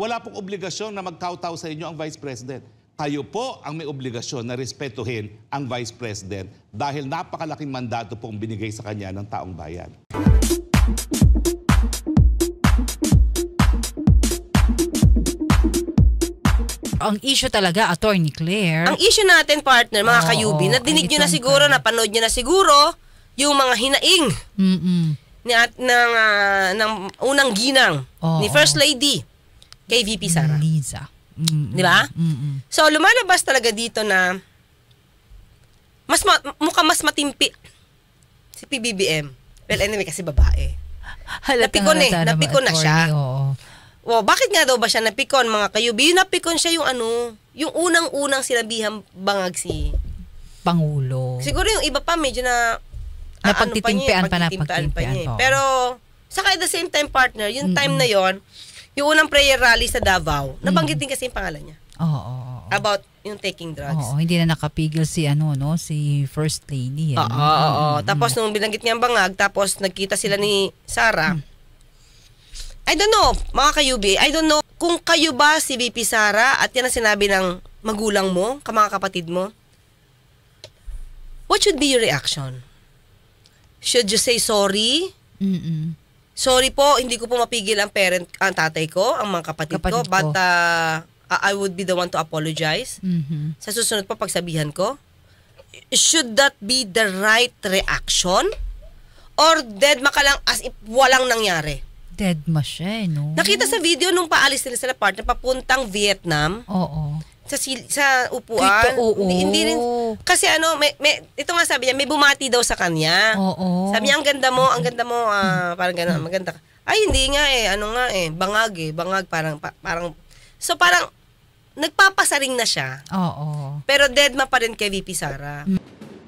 wala pong obligasyon na magkawtaw sa inyo ang Vice President. Kayo po ang may obligasyon na respetuhin ang Vice President dahil napakalaking mandato pong binigay sa kanya ng taong bayan. Ang issue talaga, Attorney Claire. Ang issue natin, partner, mga kayubi, nadinig nyo na siguro, napanood nyo na siguro, yung mga hinaing ng unang ginang ni First Lady kay VP Sara. Liza. Di ba? So, lumalabas talaga dito na mukhang mas matimpi si PBBM. Well, anyway, kasi babae. Napikon na siya. Oh, bakit nga daw ba siya napikon, mga kayubi? Yung napikon siya yung yung unang-unang sinabihang bangag si Pangulo. Siguro yung iba pa medyo na napagtitimpian pa niya. Pero saka at the same time, partner, yung time na yon, yung unang prayer rally sa Davao, nabanggit din kasi yung pangalan niya. About yung taking drugs. Hindi na nakapigil si si First Lady. Tapos nung binanggit niya ang bangag, tapos nagkita sila ni Sara. I don't know, mga kayubi, I don't know kung kayo ba si VP Sara at yan ang sinabi ng magulang mo, mga kapatid mo. What should be your reaction? Should you say sorry? Sorry po, hindi ko po mapigil ang tatay ko, ang mga kapatid ko, but I would be the one to apologize. Sa susunod pa pagsabihan ko. Should that be the right reaction? Or dead ma ka lang as if walang nangyari? Dead ma siya, no? Nakita sa video nung paalis nila sa partner papuntang Vietnam. Sa upuan. Hindi rin. Kasi ito nga sabi niya, may bumati daw sa kanya. Sabi niya, ang ganda mo, parang gano'n, maganda ka. Ay, hindi nga bangag parang, so parang, nagpapasaring na siya. Pero dead ma pa rin kay VP Sara.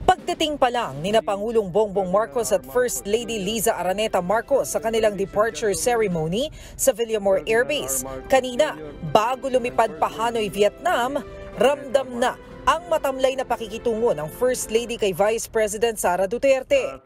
Pagdating pa lang ni Pangulong Bongbong Marcos at First Lady Liza Araneta Marcos sa kanilang departure ceremony sa Villamor Air Base, kanina, bago lumipad pa Hanoi, Vietnam, ramdam na ang matamlay na pakikitungo ng First Lady kay Vice President Sara Duterte.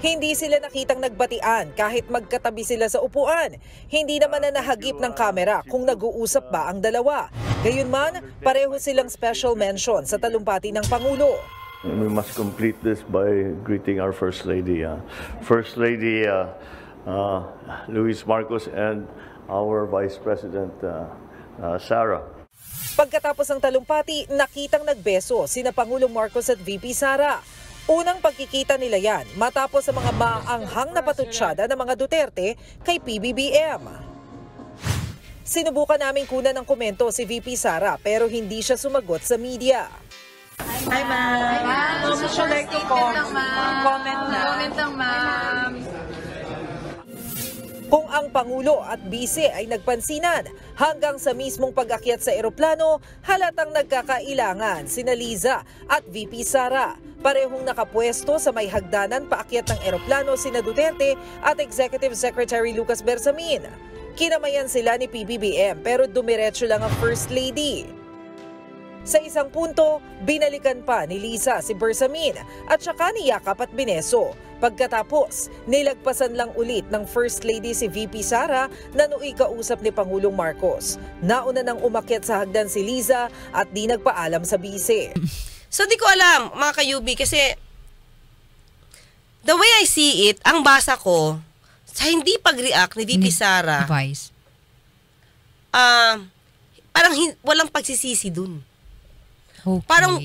Hindi sila nakitang nagbatian kahit magkatabi sila sa upuan. Hindi naman na nahagip ng kamera kung nag-uusap ba ang dalawa. Gayunman, pareho silang special mention sa talumpati ng Pangulo. We must complete this by greeting our First Lady. First Lady Luis Marcos and our Vice President Sara. Pagkatapos ng talumpati, nakitang nagbeso sina Pangulong Marcos at VP Sara. Unang pagkikita nila yan matapos sa mga maanghang na patutsyada ng mga Duterte kay PBBM. Sinubukan naming kunan ng komento si VP Sara pero hindi siya sumagot sa media. Hi, ma'am. Would you like to comment na? Comment lang, ma'am. Kung ang Pangulo at Vice ay nagpansinan, hanggang sa mismong pag-akyat sa eroplano, halatang nagkakailangan sina Liza at VP Sara. Parehong nakapwesto sa may hagdanan paakyat ng eroplano sina Duterte at Executive Secretary Lucas Bersamin. Kinamayan sila ni PBBM pero dumiretso lang ang First Lady. Sa isang punto, binalikan pa ni Liza si Bersamin at saka niyakap at bineso. Pagkatapos, nilagpasan lang ulit ng First Lady si VP Sara na nooy kausap ni Pangulong Marcos. Nauna nang umakyat sa hagdan si Liza at di nagpaalam sa bise. So di ko alam, mga kayubi, kasi the way I see it, ang basa ko, sa hindi pag-react ni VP Sara, parang walang pagsisisi dun. Parang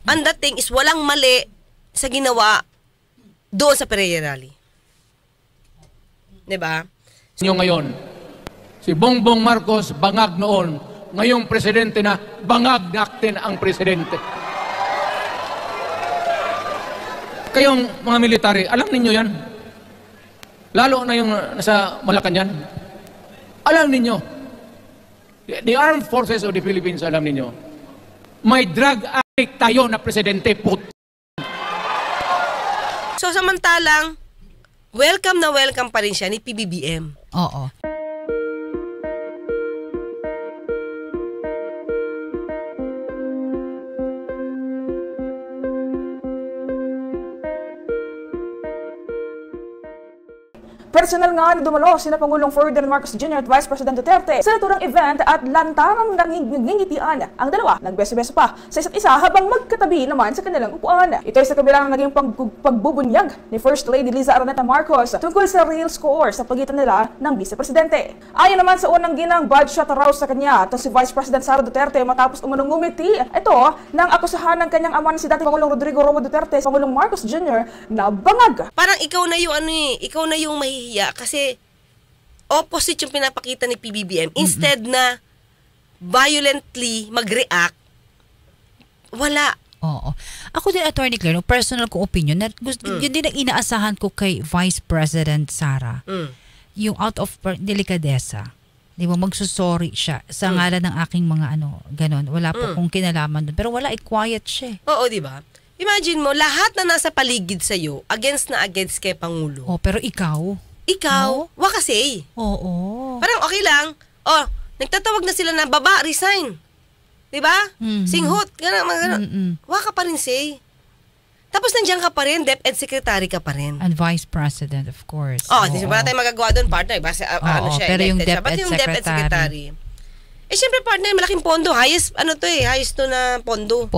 ang dating is walang mali sa ginawa doon sa prayer rally. Diba? Ngayon, si Bongbong Marcos bangag noon, ngayong presidente na bangag natin ang presidente. Kayong mga military, alam ninyo yan? Lalo na yung nasa Malacanang. Alam ninyo, the armed forces of the Philippines, alam ninyo, may drug addict tayo na presidente, So samantalang, welcome na welcome pa rin siya ni PBBM. Personal nga na dumalo sina Pangulong Ferdinand Marcos Jr. at Vice President Duterte sa naturang event at lantarang nangingitian ang dalawa. Nagbeso-beso pa sa isa't isa habang magkatabi naman sa kanilang upuan. Ito ay sa kabilang naging pagbubunyag ni First Lady Liza Araneta Marcos tungkol sa real score sa pagitan nila ng Vice Presidente. Ayon naman sa unang ginang bad shot raw sa kanya ito si Vice President Sara Duterte matapos umunong ngumiti ito ng akusahan ng kanyang ama na si dating Pangulong Rodrigo Roa Duterte sa Pangulong Marcos Jr. na bangag. Parang ikaw na yung ikaw na yung mahihiya kasi opposite yung pinapakita ni PBBM. Instead na violently mag-react, wala. Oo. Ako din, Attorney Claire, personal ko opinion, na yun din ang inaasahan ko kay Vice President Sara. Yung out of delikadesa. Di ba, magsusorry siya sa ngalan ng aking mga ganon. Wala po kung kinalaman doon. Pero wala, quiet siya. Oo, di ba? Imagine mo, lahat na nasa paligid sa'yo, against kay Pangulo. Oh, pero ikaw? Ikaw? Wakasay. Oo. Parang okay lang. Oh, nagtatawag na sila na baba, resign. Diba? Singhot. Gano'n. Waka pa rin say. Tapos nandiyan ka pa rin, DepEd Secretary ka pa rin. And Vice President, of course. Oh, di ba tayo magagawa doon, partner? Siya, pero yung DepEd Secretary. Eh, syempre, partner, malaking pondo. Highest to na pondo.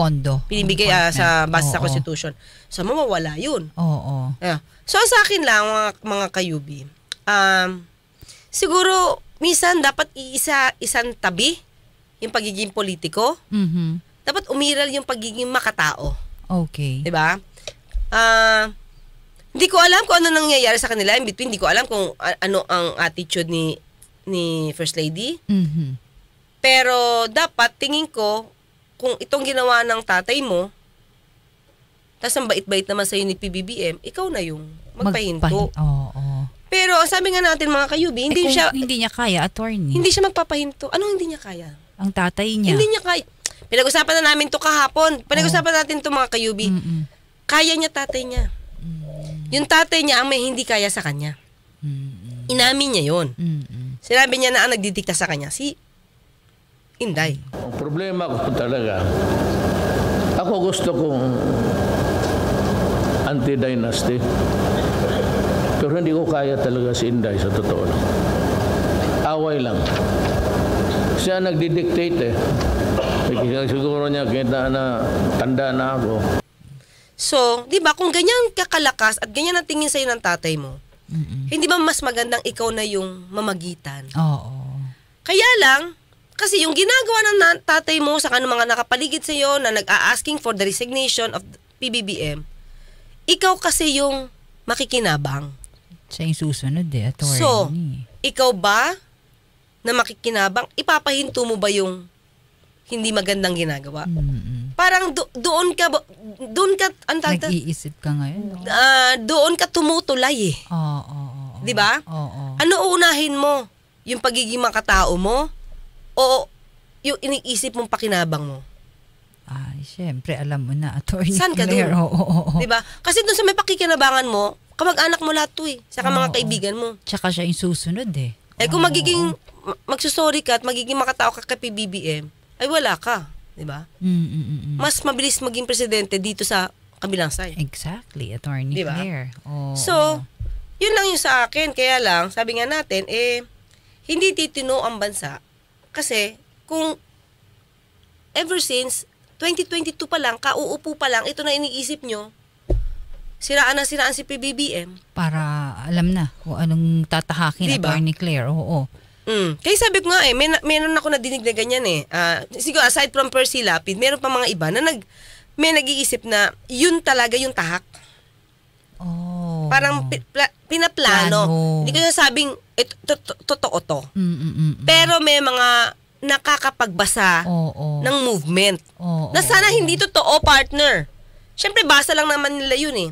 Pinibigay sa base sa Constitution. So, mawawala yun. Oo. Yeah. So, sa akin lang, mga kayubi, siguro, minsan, dapat isang tabi yung pagiging politiko. Dapat umiral yung pagiging makatao. Okay. Diba? Hindi ko alam kung ano nangyayari sa kanila. In between, hindi ko alam kung ano ang attitude ni First Lady. Pero dapat, tingin ko, kung itong ginawa ng tatay mo, tapos ang bait-bait naman sa'yo ni PBBM, ikaw na yung magpahinto. Pero sabi nga natin mga kayubi, hindi niya kaya, attorney. Hindi siya magpapahinto. Anong hindi niya kaya? Ang tatay niya. Hindi niya kaya. Pinag-usapan na namin to kahapon. Pinag-usapan natin to mga kayubi. Kaya niya tatay niya. Yung tatay niya ang may hindi kaya sa kanya. Inamin niya yun. Sinabi niya na ang nagdidikta sa kanya, si Inday. Ang problema ko talaga, ako gusto kong anti-dynasty. Pero hindi ko kaya talaga si Inday sa totoo lang. Away lang. Siya nagdidictate eh. Siguro niya kita na tanda na ako. So, di ba, kung ganyan kakalakas at ganyan ang tingin sa'yo ng tatay mo, hindi ba mas magandang ikaw na yung mamagitan? Oo. Kaya lang, kasi yung ginagawa ng tatay mo sa kanong mga nakapaligid sa iyo na nag-a-asking for the resignation of PBBM, ikaw kasi yung makikinabang. Siya yung susunod attorney. So, ikaw ba na makikinabang, ipapahinto mo ba yung hindi magandang ginagawa? Parang doon ka nag-iisip ka ngayon. Doon ka tumutulay eh. Oo. Di ba? Oo. Ano uunahin mo? Yung pagiging makatao mo? O yung iniisip mong pakinabang mo? Siyempre, alam mo na, attorney. Saan ka doon? Oo. Diba? Kasi doon sa may pakikinabangan mo, kamag-anak mo lahat to eh. Saka mga kaibigan mo. Tsaka siya yung susunod eh. Kung magsusorry ka at magiging makatao ka kay PBBM, ay wala ka. Diba? Mas mabilis maging presidente dito sa kabilang side. Exactly, attorney. Diba? So, yun lang yung sa akin. Kaya lang, sabi nga natin, hindi titino ang bansa. Kasi, kung ever since 2022 pa lang, kauupo pa lang, ito na iniisip nyo, siraan si PBBM. Para alam na kung anong tatahakin, diba? Attorney Claire, oo. Kaya sabi ko nga meron ako nadinig na ganyan eh. Siguro aside from Percy Lapid, meron pa mga iba na may nag-iisip na yun talaga yung tahak. Parang pinaplano. Hindi ko sabing totoo to. Pero may mga nakakapagbasa ng movement. Na sana hindi totoo, partner. Siyempre, basa lang naman nila yun eh.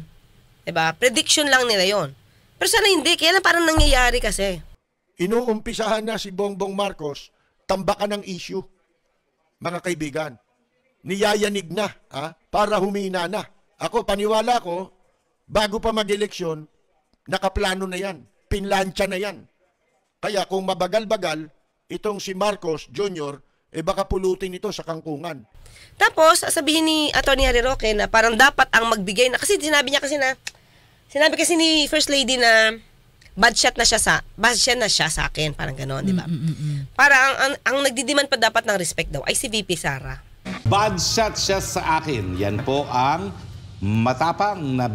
Diba? Prediction lang nila yun. Pero sana hindi. Kaya lang parang nangyayari kasi. Inuumpisahan na si Bongbong Marcos, tambakan ng issue. Mga kaibigan, niyayanig na para humina na. Ako, paniwala ko, bago pa mag-eleksyon, nakaplano na yan. Pinlansya na yan. Kaya kung mabagal-bagal, itong si Marcos Jr., baka pulutin ito sa kangkungan. Tapos, sabihin ni Atty. Harry Roque na parang dapat ang magbigay na, kasi sinabi kasi ni First Lady na bad shot na siya sa akin, parang gano'n, di ba? Para ang nagdidiman pa dapat ng respect daw ay si VP Sara. Bad shot siya sa akin. Yan po ang matapang na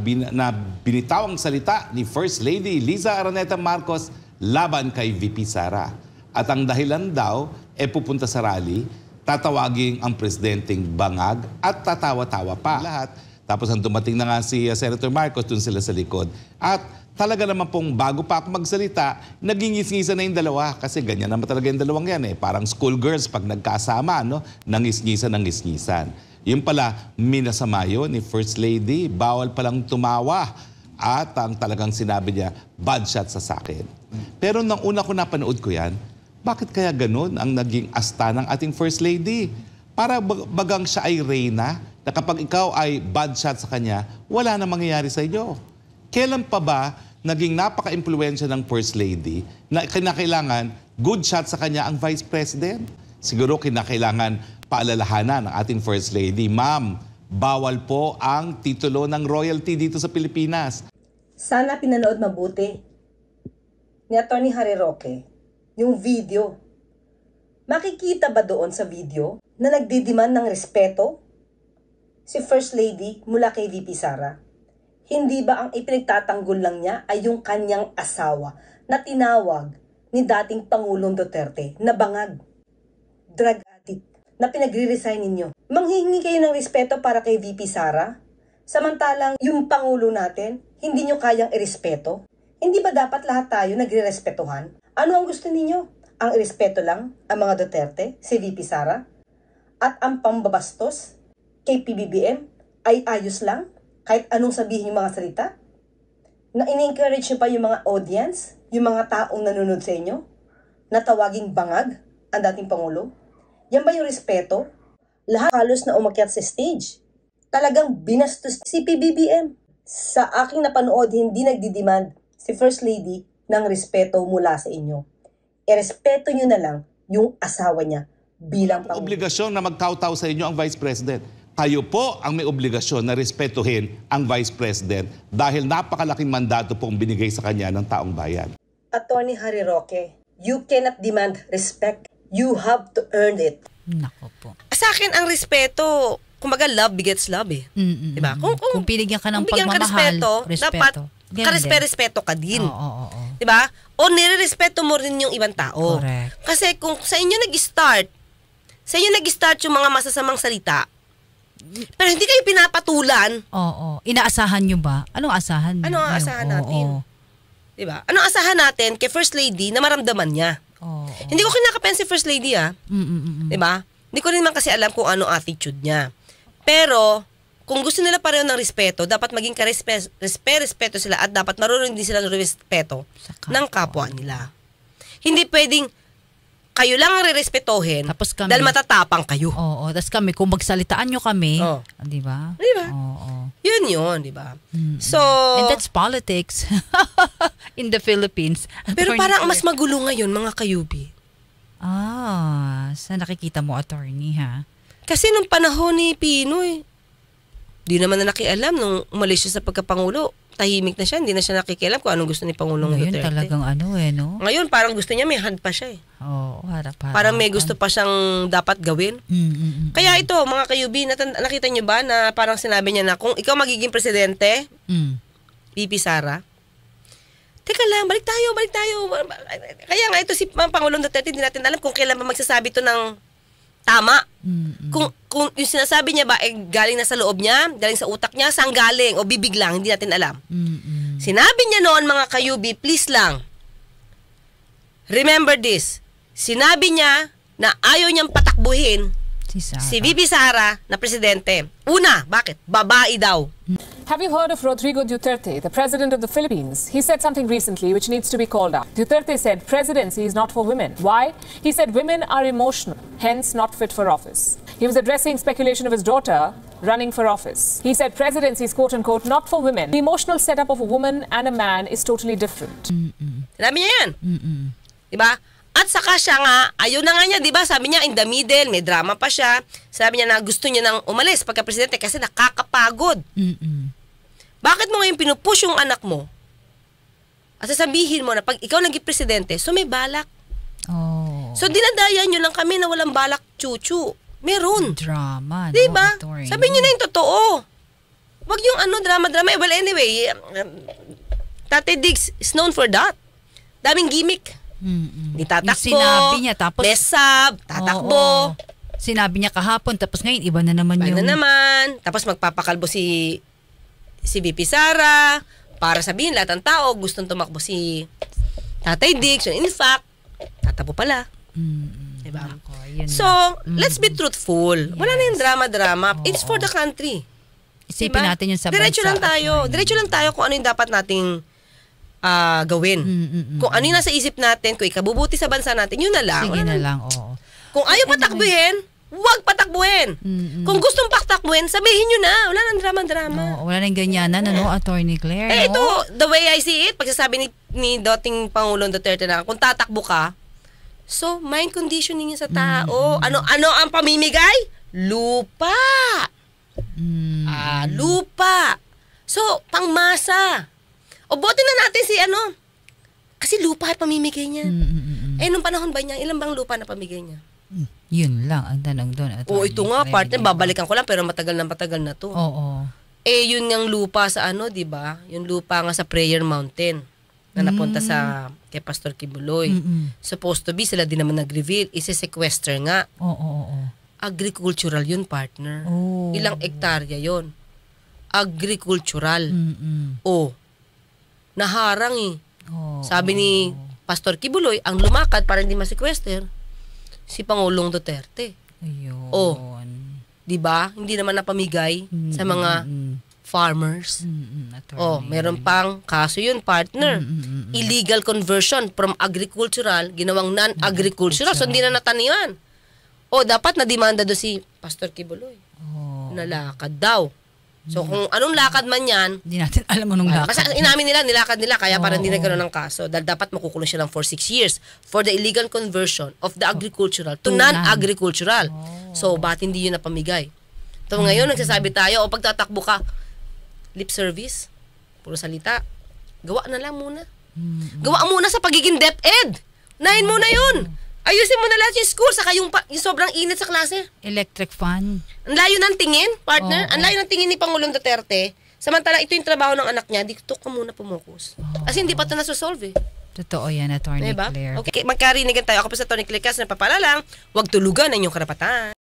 binitawang salita ni First Lady Liza Araneta Marcos laban kay VP Sara. At ang dahilan daw, pupunta sa rally, tatawagin ang presidenteng bangag at tatawa-tawa pa. Lahat. Tapos ang dumating na nga si Senator Marcos, dun sila sa likod. At talaga naman pong bago pa ako magsalita, nagingis-ngisa na yung dalawa. Kasi ganyan naman talaga yung dalawang yan. Parang schoolgirls pag nagkasama, no? Nangis-ngisan. Yung pala, minasama yun ni First Lady. Bawal palang tumawa. At ang talagang sinabi niya, bad shot sa akin. Pero nang una ko napanood ko yan, bakit kaya ganun ang naging asta ng ating First Lady? Para bagang siya ay reyna, na kapag ikaw ay bad shot sa kanya, wala na mangyayari sa iyo. Kailan pa ba naging napaka-impluensya ng First Lady na kinakailangan good shot sa kanya ang Vice President? Siguro kinakailangan paalalahanan ng ating First Lady, Ma'am, bawal po ang titulo ng royalty dito sa Pilipinas. Sana pinanood mabuti ni Atty. Harry Roque yung video. Makikita ba doon sa video na nagdidiman ng respeto si First Lady mula kay VP Sara? Hindi ba ang ipinagtatanggol lang niya ay yung kanyang asawa na tinawag ni dating Pangulong Duterte na bangag, drug addict, na pinagre-resign ninyo? Manghihingi kayo ng respeto para kay VP Sara? Samantalang yung Pangulo natin, hindi nyo kayang irespeto? Hindi ba dapat lahat tayo nagre-respetuhan? Ano ang gusto ninyo? Ang irespeto lang ang mga Duterte, si VP Sara? At ang pambabastos kay PBBM ay ayos lang? Kahit anong sabihin yung mga salita? Na in-encourage nyo pa yung mga audience, yung mga taong nanonood sa inyo, na tawaging bangag ang dating Pangulo? Yan ba yung respeto? Lahat halos na umakyat sa stage. Talagang binastos si PBBM. Sa aking napanood, hindi nagdidemand si First Lady ng respeto mula sa inyo. Irespeto nyo na lang yung asawa niya bilang Pangulo. Obligasyon na magkawtaw sa inyo ang Vice President. Kayo po ang may obligasyon na respetuhin ang Vice President dahil napakalaking mandato pong binigay sa kanya ng taong bayan. Atty. Harry Roque, you cannot demand respect. You have to earn it. Nako po. Sa akin, ang respeto, kumbaga love begets love eh. Diba? Kung pinigyan ka ng pagmamahal, respeto. Dapat karespeto ka din. Oo. Diba? O nire-respeto mo rin yung ibang tao. Correct. Kasi kung sa inyo nag-start yung mga masasamang salita, pero hindi kayo pinapatulan. Oo. Inaasahan nyo ba? Anong asahan? Ano ang asahan natin? Diba? Anong asahan natin kay First Lady na maramdaman niya? Hindi ko kinakapen si First Lady Diba? Hindi ko rin man kasi alam kung ano attitude niya. Pero, kung gusto nila pareho ng respeto, dapat maging respeto sila at dapat marunong din sila ng respeto ng kapwa nila. Hindi pwedeng kayo lang ang re-respetohin dahil matatapang kayo. Oo, tapos kami, kung magsalitaan nyo kami, di ba? Diba? Oo. Yun, di ba? So, and that's politics in the Philippines. Pero parang mas magulo ngayon, mga kayubi. Sa nakikita mo, attorney, ha? Kasi nung panahon ni Pinoy, di naman na nakialam nung umalis siya sa pagkapangulo. Tahimik na siya, hindi na siya nakikialam kung anong gusto ni Pangulong Duterte. Ngayon talagang no? Ngayon parang gusto niya may hand pa siya eh. Oo, harap. Parang may gusto pa siyang dapat gawin. Kaya ito, mga kayubi, nakita niyo ba na parang sinabi niya na kung ikaw magiging presidente, VP Sara, teka lang, balik tayo. Kaya nga ito si Pangulong Duterte, hindi natin alam kung kailan ba magsasabi ito ng tama. Kung yung sinasabi niya ba galing na sa loob niya, galing sa utak niya, saan galing o bibig lang, hindi natin alam. Sinabi niya noon, mga kayubi, please lang, remember this, sinabi niya na ayaw niyang patakbuhin si VP Sara na presidente. Una, bakit? Babae daw. Have you heard of Rodrigo Duterte, the president of the Philippines? He said something recently which needs to be called out. Duterte said presidency is not for women. Why? He said women are emotional, hence not fit for office. He was addressing speculation of his daughter running for office. He said presidency is quote-unquote not for women. The emotional setup of a woman and a man is totally different. Sinabi niya yan. Diba? At saka siya nga, ayaw na nga niya, di ba? Sabi niya, in the middle, may drama pa siya. Sabi niya na gusto niya nang umalis pagka-presidente kasi nakakapagod. Bakit mo ngayon pinupush yung anak mo At sasabihin mo na pag ikaw naging presidente, so may balak. Oh. So dinadaya nyo lang kami na walang balak chuchu. Meron. Drama. Diba? No, Sabihin nyo na yung totoo. Wag yung drama-drama. Well, anyway, Tatay Diggs is known for that. Daming gimmick. Di tatakbo. Yung sinabi niya, tapos... Mesab, tatakbo. Sinabi niya kahapon, tapos ngayon, iba na naman yung... Iba na naman. Tapos magpapakalbo si VP Sara para sabihin lahat ng tao gustong tumakbo si Tatay Diggs. In fact, tatakbo pala. Diba? So, let's be truthful. Wala na yung drama-drama. It's for the country. Isipin natin yung sa bansa. Diretso lang tayo. Diretso lang tayo kung ano yung dapat nating gawin. Kung ano yung nasa isip natin, kung ikabubuti sa bansa natin, yun na lang. Sige na lang, oo. Kung ayaw patakbuhin, huwag patakbuhin. Kung gustong patakbuhin, sabihin nyo na. Wala nang drama-drama. Wala nang ganyanan, Attorney Claire. Ito, the way I see it, pagsasabi ni dating Pangulong Duterte na, kung tatakbo ka, so, mind conditioning yun sa tao. Ano ang pamimigay? Lupa. Lupa. So, pangmasa. O bote na natin si kasi lupa ay pamimigay niya. Nung panahon ba niya, ilan bang lupa na pamigay niya? Yun lang ang tanong doon. Ito nga, partner, babalikan ko lang, pero matagal na to. Oo. Yun ngang lupa sa di ba? Yung lupa nga sa Prayer Mountain na napunta kay Pastor Kibuloy. Supposed to be, sila din naman nag-reveal, isi-sequester nga. Oo. Agricultural yun, partner. Ilang ektarya yun. Agricultural. Naharang Sabi ni Pastor Kibuloy, ang lumakad para hindi ma-sequester, si Pangulong Duterte. Ayun. Diba? Hindi naman napamigay sa mga farmers. Meron pang kaso yun, partner. Illegal conversion from agricultural, ginawang non-agricultural. So, hindi na nataniman. Dapat na-demanda doon si Pastor Kibuloy. Nalakad daw. So, kung anong lakad man yan, hindi natin alam anong lakad. Basta inamin nila, nilakad nila, kaya parang hindi nagkaroon ng kaso. Dahil dapat makukulong siya lang for 6 years for the illegal conversion of the agricultural to non-agricultural. So, ba't hindi yun napamigay? So, ngayon, nagsasabi tayo, pagtatakbo ka, lip service, puro salita, gawa na lang muna. Gawa muna sa pagiging DepEd. Unahin muna yun. Ayusin mo na lahat yung school, saka yung sobrang init sa klase. Electric fan. Ang layo ng tingin, partner. Ang layo ng tingin ni Pangulong Duterte. Samantala, ito yung trabaho ng anak niya, dito ka muna pumokus. Kasi hindi pa ito nasosolve Totoo yan, Attorney Claire. Okay, magkarinigan tayo. Ako pa sa Attorney Claire, kasi napapalalang, huwag tulugan ang inyong karapatan.